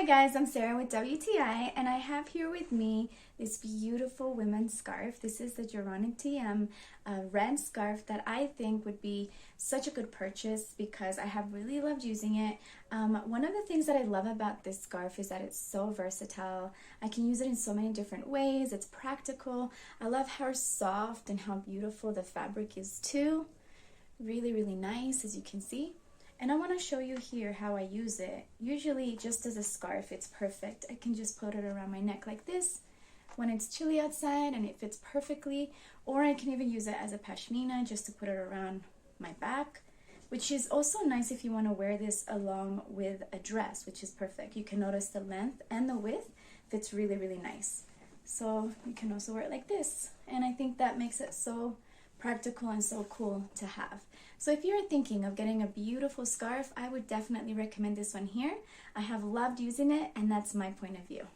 Hi guys, I'm Sarah with WTI, and I have here with me this beautiful women's scarf. This is the GEARONIC TM red scarf that I think would be such a good purchase because I have really loved using it. One of the things that I love about this scarf is that it's so versatile. I can use it in so many different ways. It's practical. I love how soft and how beautiful the fabric is too. Really, really nice, as you can see. And I want to show you here how I use it. Usually just as a scarf, it's perfect. I can just put it around my neck like this when it's chilly outside and it fits perfectly. Or I can even use it as a pashmina just to put it around my back, which is also nice if you want to wear this along with a dress, which is perfect. You can notice the length and the width fits really, really nice. So you can also wear it like this. And I think that makes it so practical and so cool to have. So if you're thinking of getting a beautiful scarf, I would definitely recommend this one here. I have loved using it, and that's my point of view.